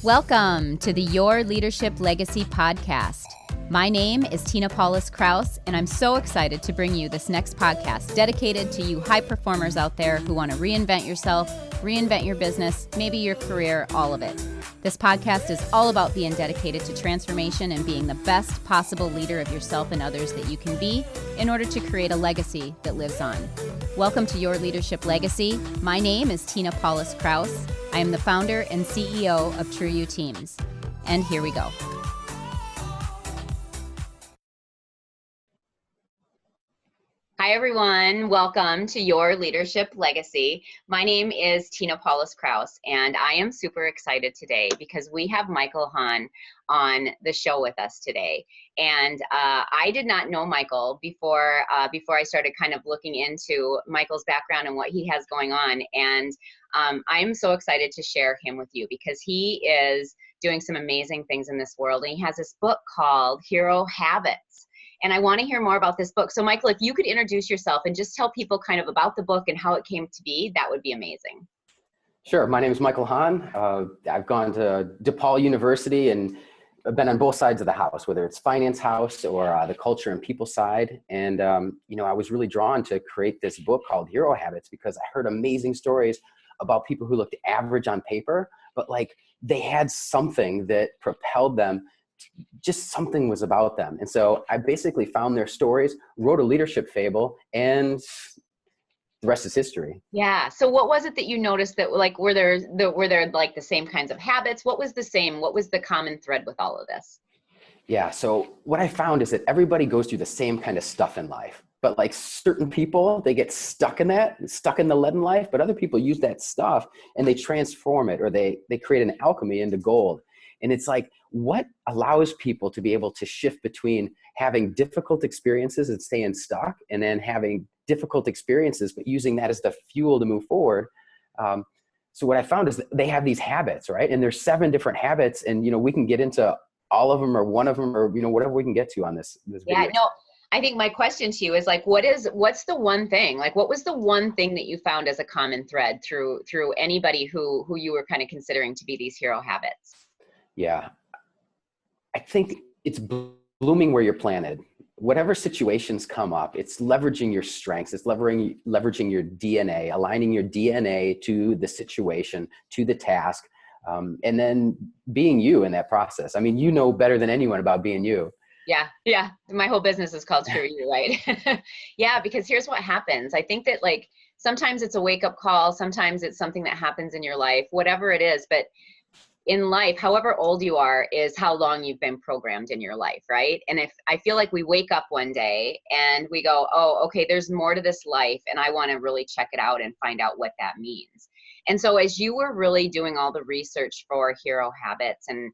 Welcome to the Your Leadership Legacy podcast. My name is Tina Paulus Kraus, and I'm so excited to bring you this next podcast dedicated to you high performers out there who want to reinvent yourself, reinvent your business, maybe your career, all of it. This podcast is all about being dedicated to transformation and being the best possible leader of yourself and others that you can be in order to create a legacy that lives on. Welcome to Your Leadership Legacy. My name is Tina Paulus Kraus. I am the founder and CEO of Tribune Teams. And here we go. Hi, everyone. Welcome to Your Leadership Legacy. My name is Tina Paulus Kraus, and I am super excited today because we have Michael Hahn on the show with us today. And I did not know Michael before I started kind of looking into Michael's background and what he has going on. And I'm so excited to share him with you because he is doing some amazing things in this world. And he has this book called Hero Habits. And I want to hear more about this book. So Michael, if you could introduce yourself and just tell people kind of about the book and how it came to be, that would be amazing. Sure. My name is Michael Hahn. I've gone to DePaul University and I've been on both sides of the house, whether it's finance house or the culture and people side. And, I was really drawn to create this book called Hero Habits because I heard amazing stories about people who looked average on paper, but like they had something that propelled them. Just something was about them. And so I basically found their stories, wrote a leadership fable, and the rest is history. Yeah. So what was it that you noticed that like, were there like the same kinds of habits? What was the common thread with all of this? Yeah. So what I found is that everybody goes through the same kind of stuff in life, but like certain people, they get stuck in the lead in life, but other people use that stuff and they transform it or they create an alchemy into gold. And it's like, what allows people to be able to shift between having difficult experiences and staying stuck and then having difficult experiences, but using that as the fuel to move forward. So what I found is that they have these habits, right? And there's 7 different habits and, we can get into all of them or one of them or, whatever we can get to on this video. Yeah, no, I think my question to you is like, what's the one thing, like, what was the one thing that you found as a common thread through anybody who you were kind of considering to be these hero habits? Yeah, I think it's blooming where you're planted. Whatever situations come up, it's leveraging your strengths. It's leveraging your DNA, aligning your DNA to the situation, to the task, and then being you in that process. I mean, you know better than anyone about being you. Yeah. My whole business is called Tribune, right? Yeah, because here's what happens. I think that like sometimes it's a wake-up call. Sometimes it's something that happens in your life, whatever it is. But in life, however old you are is how long you've been programmed in your life, right? And if I feel like we wake up one day and we go, oh, okay, there's more to this life and I want to really check it out and find out what that means. And so as you were really doing all the research for Hero Habits and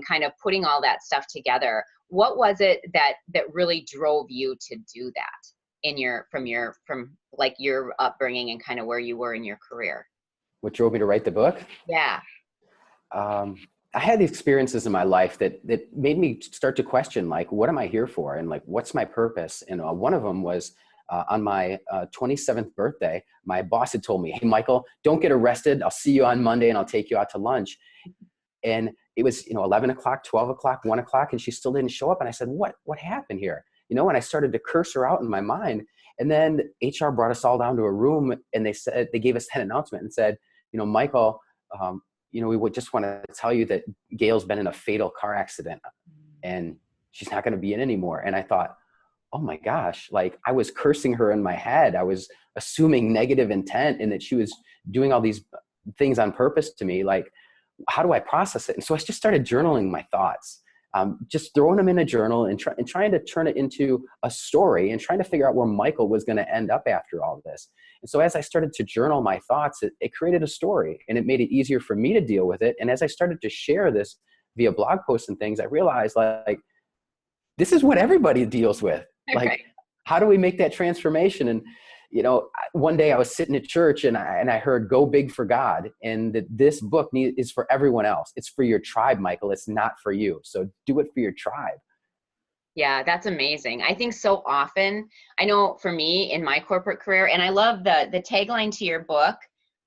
kind of putting all that stuff together, what was it that really drove you to do that from like your upbringing and kind of where you were in your career? What drove me to write the book? Yeah. I had these experiences in my life that made me start to question, like, what am I here for? And like, what's my purpose? And one of them was on my 27th birthday, my boss had told me, hey, Michael, don't get arrested. I'll see you on Monday and I'll take you out to lunch. And it was, 11 o'clock, 12 o'clock, 1 o'clock, and she still didn't show up. And I said, what happened here? And I started to curse her out in my mind. And then HR brought us all down to a room and they gave us that announcement and said, Michael, we would just want to tell you that Gail's been in a fatal car accident and she's not going to be in anymore. And I thought, oh my gosh, like I was cursing her in my head. I was assuming negative intent and that she was doing all these things on purpose to me. Like, how do I process it? And so I just started journaling my thoughts, just throwing them in a journal and trying to turn it into a story and trying to figure out where Michael was going to end up after all of this. And so as I started to journal my thoughts, it created a story and it made it easier for me to deal with it. And as I started to share this via blog posts and things, I realized like, this is what everybody deals with. Okay. Like, how do we make that transformation? And, one day I was sitting at church and I heard go big for God. And that this book is for everyone else. It's for your tribe, Michael. It's not for you. So do it for your tribe. Yeah, that's amazing. I think so often, I know for me in my corporate career, and I love the tagline to your book,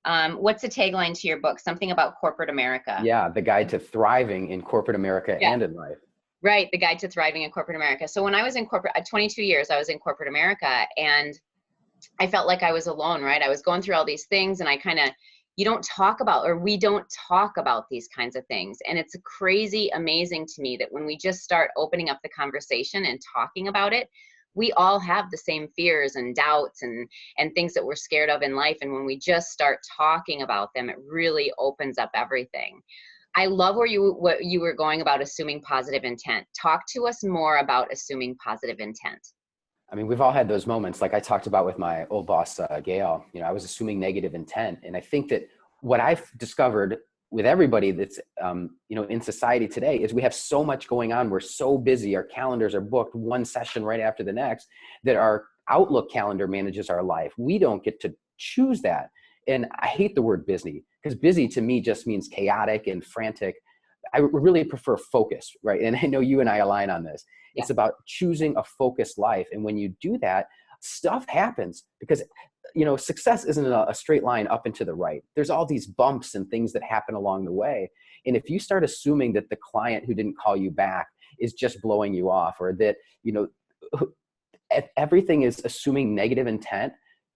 What's the tagline to your book? Something about corporate America. Yeah, the guide to thriving in corporate America Yeah. and in life. Right, the guide to thriving in corporate America. So when I was in 22 years, I was in corporate America, and I felt like I was alone, right? I was going through all these things, and we don't talk about these kinds of things. And it's crazy amazing to me that when we just start opening up the conversation and talking about it, we all have the same fears and doubts and things that we're scared of in life. And when we just start talking about them, it really opens up everything. I love what you were going about assuming positive intent. Talk to us more about assuming positive intent. I mean, we've all had those moments, like I talked about with my old boss, Gail. I was assuming negative intent. And I think that what I've discovered with everybody that's, in society today is we have so much going on. We're so busy. Our calendars are booked one session right after the next, that our Outlook calendar manages our life. We don't get to choose that. And I hate the word busy, because busy to me just means chaotic and frantic. I really prefer focus, right? And I know you and I align on this. Yeah. It's about choosing a focused life. And when you do that, stuff happens, because success isn't a straight line up and to the right. There's all these bumps and things that happen along the way. And if you start assuming that the client who didn't call you back is just blowing you off, or that, everything is assuming negative intent,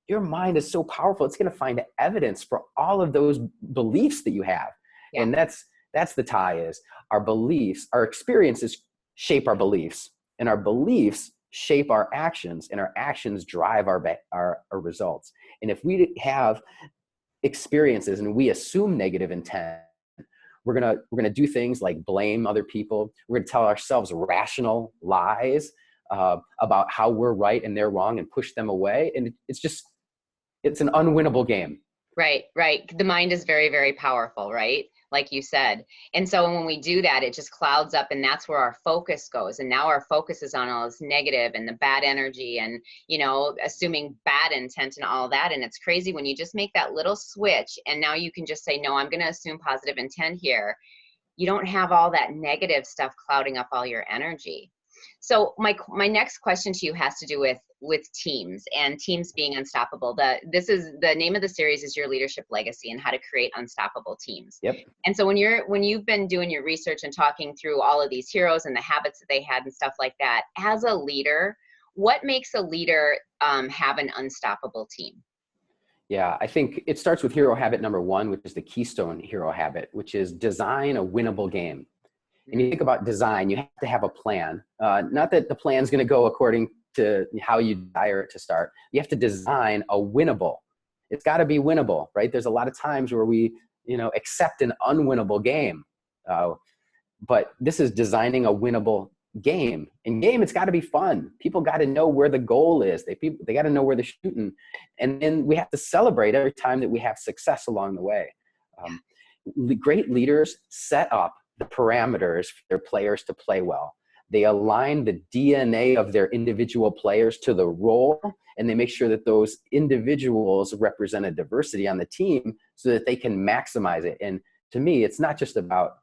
your mind is so powerful. It's going to find evidence for all of those beliefs that you have. Yeah. And that's the tie, is our beliefs, our experiences shape our beliefs, and our beliefs shape our actions, and our actions drive our results. And if we have experiences and we assume negative intent, we're gonna do things like blame other people. We're gonna tell ourselves rational lies about how we're right and they're wrong, and push them away. And it's an unwinnable game. Right. The mind is very, very powerful, right? Like you said. And so when we do that, it just clouds up, and that's where our focus goes. And now our focus is on all this negative and the bad energy, and, assuming bad intent and all that. And it's crazy when you just make that little switch, and now you can just say, no, I'm going to assume positive intent here. You don't have all that negative stuff clouding up all your energy. So my next question to you has to do with teams, and teams being unstoppable. The name of the series is Your Leadership Legacy, and how to create unstoppable teams. Yep. And so when you've been doing your research and talking through all of these heroes and the habits that they had and stuff like that, as a leader, what makes a leader have an unstoppable team? Yeah, I think it starts with hero habit number 1, which is the keystone hero habit, which is design a winnable game. And you think about design, you have to have a plan. Not that the plan's going to go according to how you desire it to start. You have to design a winnable. It's got to be winnable, right? There's a lot of times where we, accept an unwinnable game. But this is designing a winnable game. In game, it's got to be fun. People got to know where the goal is. They got to know where they're shooting. And then we have to celebrate every time that we have success along the way. Great leaders set up the parameters for their players to play well. They align the DNA of their individual players to the role, and they make sure that those individuals represent a diversity on the team so that they can maximize it. And to me, it's not just about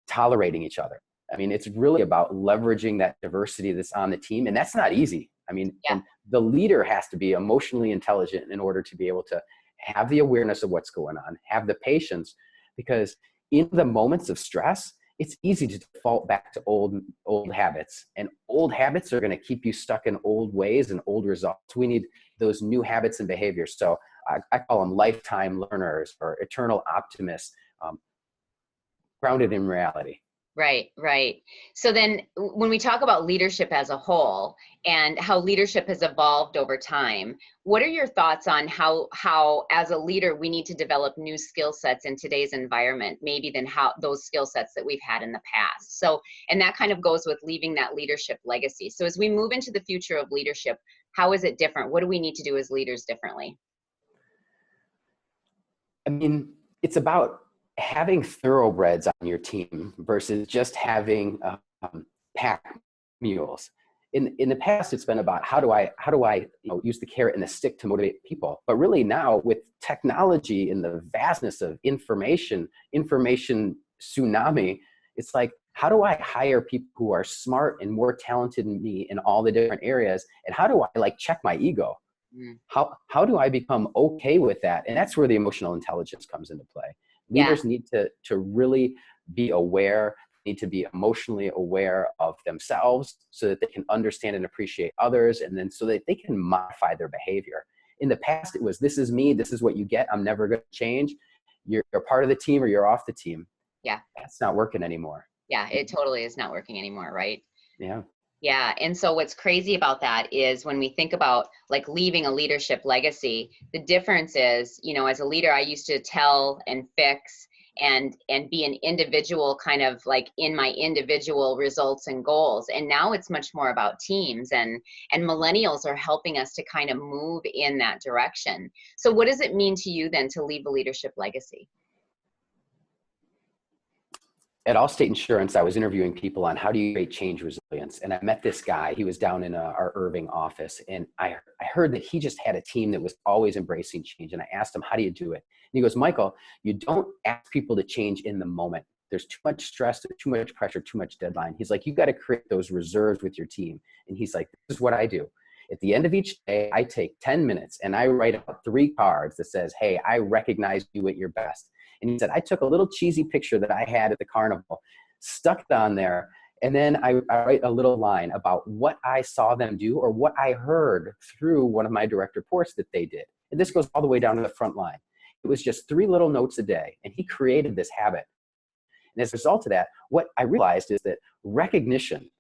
tolerating each other. I mean, it's really about leveraging that diversity that's on the team, and that's not easy. I mean, and the leader has to be emotionally intelligent in order to be able to have the awareness of what's going on, have the patience, because in the moments of stress, it's easy to default back to old habits, and old habits are going to keep you stuck in old ways and old results. We need those new habits and behaviors. So I call them lifetime learners or eternal optimists, grounded in reality. Right. So then when we talk about leadership as a whole and how leadership has evolved over time, what are your thoughts on how as a leader we need to develop new skill sets in today's environment, maybe than how those skill sets that we've had in the past? So, and that kind of goes with leaving that leadership legacy. So as we move into the future of leadership, how is it different? What do we need to do as leaders differently? I mean, it's about having thoroughbreds on your team versus just having pack mules. In the past, it's been about how do I use the carrot and the stick to motivate people. But really now, with technology and the vastness of information tsunami, it's like, how do I hire people who are smart and more talented than me in all the different areas? And how do I check my ego? Mm. How do I become okay with that? And that's where the emotional intelligence comes into play. Yeah. Leaders need to really be aware, need to be emotionally aware of themselves so that they can understand and appreciate others, and then so that they can modify their behavior. In the past, it was, this is me, this is what you get, I'm never going to change. You're part of the team or you're off the team. Yeah. That's not working anymore. Yeah. It totally is not working anymore. Right. Yeah. Yeah. And so what's crazy about that is when we think about like leaving a leadership legacy, the difference is, you know, as a leader, I used to tell and fix and be an individual, kind of like in my individual results and goals. And now it's much more about teams, and millennials are helping us to kind of move in that direction. So what does it mean to you then to leave a leadership legacy? At Allstate Insurance, I was interviewing people on how do you create change resilience. And I met this guy. He was down in our Irving office. And I heard that he just had a team that was always embracing change. And I asked him, how do you do it? And he goes, Michael, you don't ask people to change in the moment. There's too much stress, too much pressure, too much deadline. He's like, you got to create those reserves with your team. And he's like, this is what I do. At the end of each day, I take 10 minutes and I write out 3 cards that says, hey, I recognize you at your best. And he said, I took a little cheesy picture that I had at the carnival, stuck it on there, and then I write a little line about what I saw them do or what I heard through one of my direct reports that they did. And this goes all the way down to the front line. It was just 3 little notes a day, and he created this habit. And as a result of that, what I realized is that recognition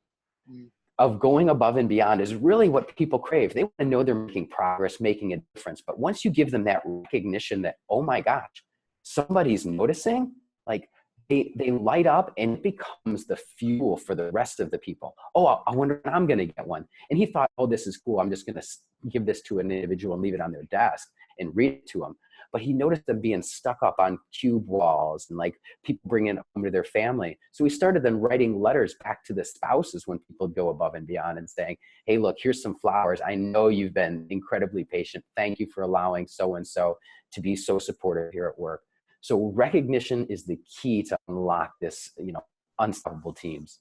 of going above and beyond is really what people crave. They want to know they're making progress, making a difference. But once you give them that recognition that, oh my gosh, somebody's noticing, like they light up, and it becomes the fuel for the rest of the people. Oh, I wonder when I'm going to get one. And he thought, oh, this is cool. I'm just going to give this to an individual and leave it on their desk and read it to them. But he noticed them being stuck up on cube walls and like people bringing it home to their family. So he started then writing letters back to the spouses when people go above and beyond and saying, hey, look, here's some flowers. I know you've been incredibly patient. Thank you for allowing so-and-so to be so supportive here at work. So recognition is the key to unlock this, you know, unstoppable teams.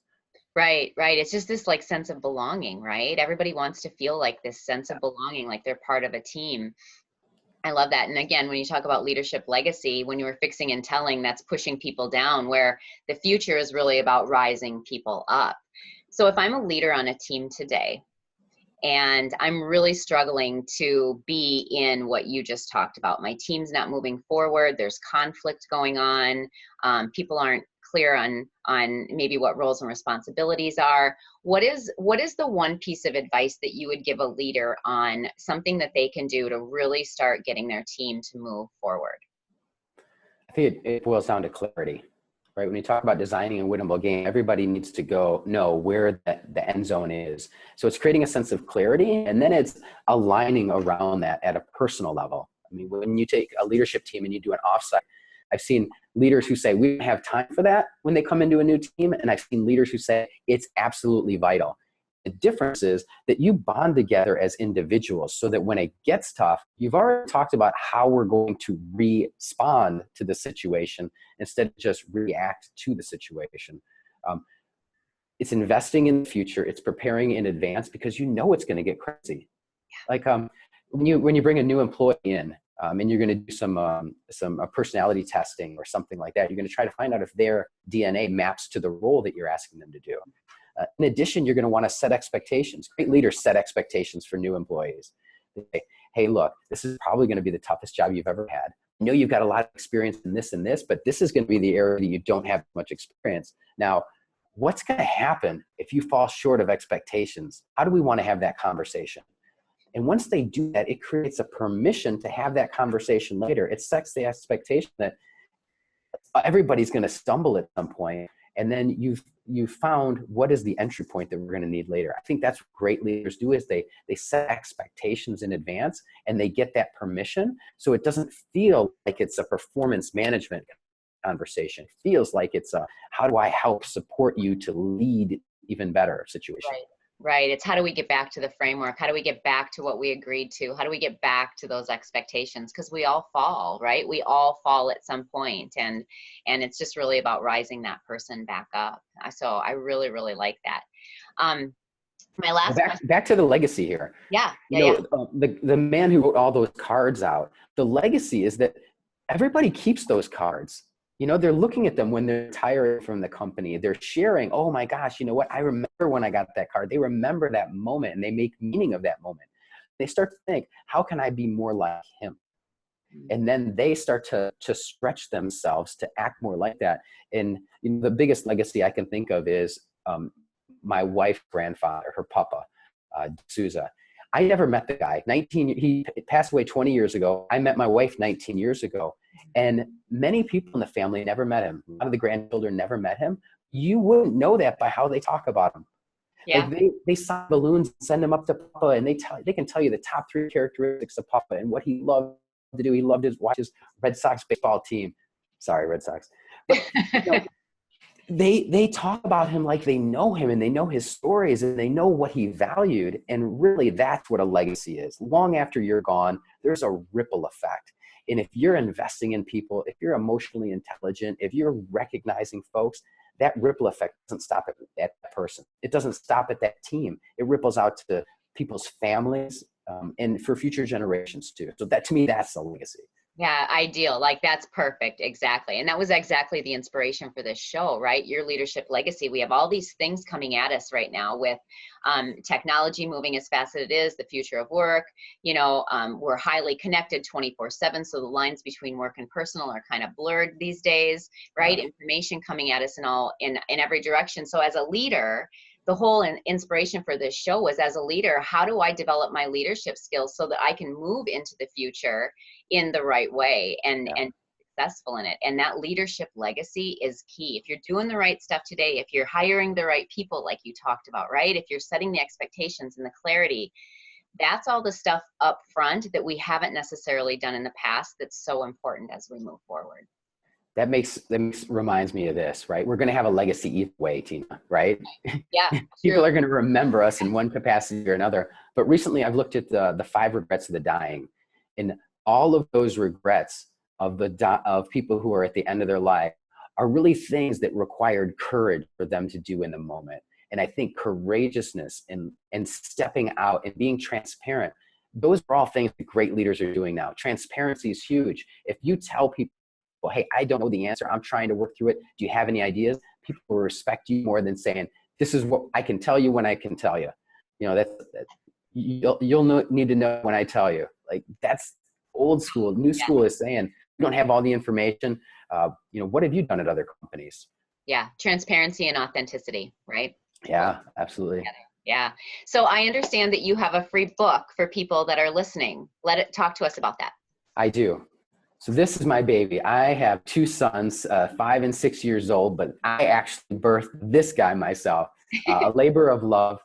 Right, right. It's just this like sense of belonging, right? Everybody wants to feel like this sense of belonging, like they're part of a team. I love that. And again, when you talk about leadership legacy, when you were fixing and telling, that's pushing people down, where the future is really about rising people up. So if I'm a leader on a team today, and I'm really struggling to be in what you just talked about. My team's not moving forward. There's conflict going on. People aren't clear on maybe what roles and responsibilities are. What is the one piece of advice that you would give a leader on something that they can do to really start getting their team to move forward? I think it boils down to clarity. Right? When you talk about designing a winnable game, everybody needs to know where the end zone is. So it's creating a sense of clarity, and then it's aligning around that at a personal level. I mean, when you take a leadership team and you do an offsite, I've seen leaders who say, we don't have time for that when they come into a new team. And I've seen leaders who say, it's absolutely vital. The difference is that you bond together as individuals so that when it gets tough, you've already talked about how we're going to respond to the situation instead of just react to the situation. It's investing in the future. It's preparing in advance because you know it's going to get crazy. Like when you bring a new employee in and you're going to do some personality testing or something like that, you're going to try to find out if their DNA maps to the role that you're asking them to do. In addition, you're going to want to set expectations. Great leaders set expectations for new employees. They say, hey, look, this is probably going to be the toughest job you've ever had. I know you've got a lot of experience in this, but this is going to be the area that you don't have much experience. Now, what's going to happen if you fall short of expectations? How do we want to have that conversation? And once they do that, it creates a permission to have that conversation later. It sets the expectation that everybody's going to stumble at some point. And then you've found what is the entry point that we're going to need later. I think that's what great leaders do is they set expectations in advance and they get that permission. So it doesn't feel like it's a performance management conversation. It feels like it's a, how do I help support you to lead even better situation? Right. Right. It's how do we get back to the framework? How do we get back to what we agreed to? How do we get back to those expectations? Because we all fall, right? We all fall at some point, and it's just really about rising that person back up. So I really, really like that. My last question. Back to the legacy here. Yeah. The man who wrote all those cards out, the legacy is that everybody keeps those cards. They're looking at them when they're retiring from the company. They're sharing, oh my gosh, you know what? I remember when I got that card. They remember that moment and they make meaning of that moment. They start to think, how can I be more like him? And then they start to stretch themselves to act more like that. And the biggest legacy I can think of is my wife's grandfather, her papa, Souza. I never met the guy. He passed away 20 years ago. I met my wife 19 years ago. And many people in the family never met him. A lot of the grandchildren never met him. You wouldn't know that by how they talk about him. Yeah. Like they sign balloons and send them up to Papa, and they can tell you the top 3 characteristics of Papa and what he loved to do. He loved watch his Red Sox baseball team. Sorry, Red Sox. But, they talk about him like they know him and they know his stories and they know what he valued. And really, that's what a legacy is. Long after you're gone, there's a ripple effect. And if you're investing in people, if you're emotionally intelligent, if you're recognizing folks, that ripple effect doesn't stop at that person. It doesn't stop at that team. It ripples out to people's families and for future generations too. So that, to me, that's a legacy. Yeah, ideal. Like that's perfect. Exactly. And that was exactly the inspiration for this show, right? Your leadership legacy. We have all these things coming at us right now with technology moving as fast as it is, the future of work. We're highly connected 24/7. So the lines between work and personal are kind of blurred these days, right? Information coming at us in every direction. So as a leader, the whole inspiration for this show was, as a leader, how do I develop my leadership skills so that I can move into the future in the right way and be successful in it? And that leadership legacy is key. If you're doing the right stuff today, if you're hiring the right people, like you talked about, right? If you're setting the expectations and the clarity, that's all the stuff up front that we haven't necessarily done in the past that's so important as we move forward. That reminds me of this, right? We're going to have a legacy either way, Tina, right? Yeah. People are going to remember us in one capacity or another. But recently I've looked at the 5 regrets of the dying, and all of those regrets of people who are at the end of their life are really things that required courage for them to do in the moment. And I think courageousness and stepping out and being transparent, those are all things that great leaders are doing now. Transparency is huge. If you tell people, well, hey, I don't know the answer, I'm trying to work through it, do you have any ideas? People will respect you more than saying, this is what I can tell you when I can tell you. You'll need to know when I tell you. Like, that's old school. New school is saying, you don't have all the information. What have you done at other companies? Yeah. Transparency and authenticity, right? Yeah, absolutely. Yeah. So I understand that you have a free book for people that are listening. Talk to us about that. I do. So this is my baby. I have 2 sons, 5 and 6 years old, but I actually birthed this guy myself, a labor of love.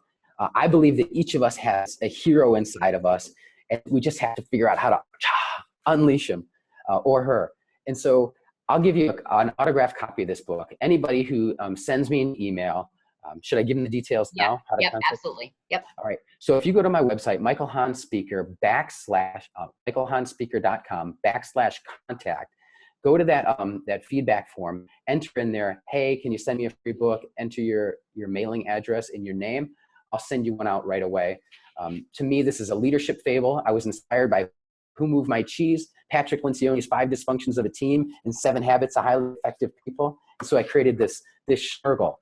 I believe that each of us has a hero inside of us, and we just have to figure out how to unleash him or her. And so I'll give you an autographed copy of this book. Anybody who sends me an email, should I give them the details now? Yep, absolutely. Yep. All right. So if you go to my website, Michael Hahn Speaker /michaelhahnspeaker.com/contact, go to that feedback form, enter in there, hey, can you send me a free book? Enter your mailing address and your name. I'll send you one out right away. To me, this is a leadership fable. I was inspired by Who Moved My Cheese, Patrick Lencioni's 5 Dysfunctions of a Team, and 7 Habits of Highly Effective People. And so I created this Schmurgle.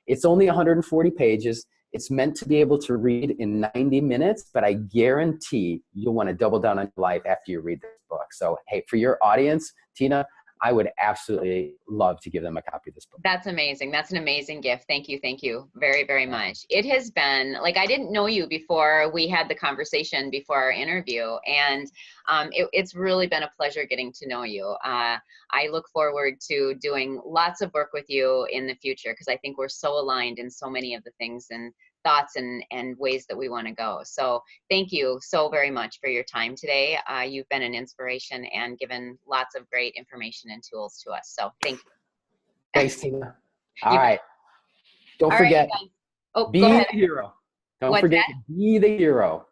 It's only 140 pages. It's meant to be able to read in 90 minutes, but I guarantee you'll want to double down on your life after you read this book. So, hey, for your audience, Tina, I would absolutely love to give them a copy of this book. That's amazing. That's an amazing gift. Thank you. Thank you very, very much. It has been, I didn't know you before we had the conversation before our interview, and it's really been a pleasure getting to know you. I look forward to doing lots of work with you in the future, because I think we're so aligned in so many of the things and thoughts and ways that we want to go. So thank you so very much for your time today. You've been an inspiration and given lots of great information and tools to us. So thank you. Thanks, Tina. All right. Don't forget, right, be the hero. Don't forget to be the hero.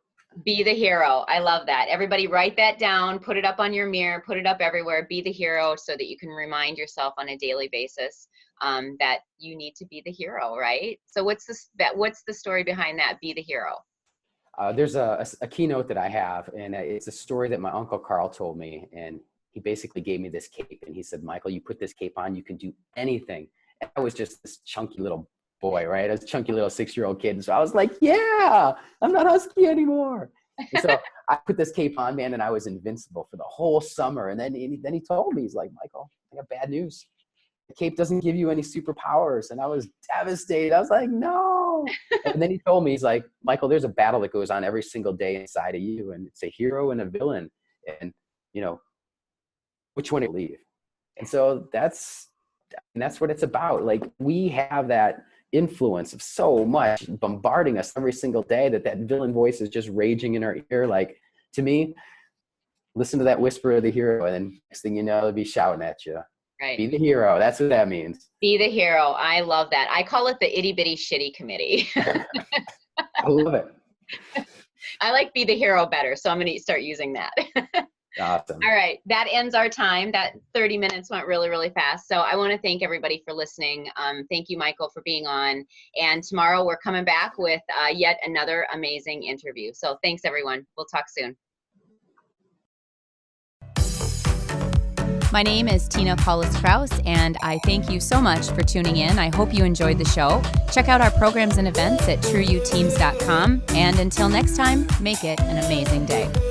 Be the hero. I love that. Everybody write that down, put it up on your mirror, put it up everywhere. Be the hero so that you can remind yourself on a daily basis that you need to be the hero, right? So what's the story behind that? Be the hero. There's a keynote that I have, and it's a story that my Uncle Carl told me. And he basically gave me this cape, and he said, Michael, you put this cape on, you can do anything. And I was just this chunky little boy, right? I was a chunky little 6-year-old kid. And so I was like, yeah, I'm not husky anymore. And so I put this cape on, man, and I was invincible for the whole summer. And then he told me, he's like, Michael, I got bad news. The cape doesn't give you any superpowers. And I was devastated. I was like, no. And then he told me, he's like, Michael, there's a battle that goes on every single day inside of you. And it's a hero and a villain. And, you know, which one do you leave? And so that's what it's about. Like, we have that influence of so much bombarding us every single day that villain voice is just raging in our ear. Like, to me, listen to that whisper of the hero, and then next thing you know, they'll be shouting at you. Right. Be the hero. That's what that means. Be the hero. I love that. I call it the itty bitty shitty committee. I love it. I like be the hero better, so I'm going to start using that. Awesome. All right. That ends our time. That 30 minutes went really, really fast. So I want to thank everybody for listening. Thank you, Michael, for being on. And tomorrow we're coming back with yet another amazing interview. So thanks, everyone. We'll talk soon. My name is Tina Paulus-Krauss, and I thank you so much for tuning in. I hope you enjoyed the show. Check out our programs and events at trueuteams.com. And until next time, make it an amazing day.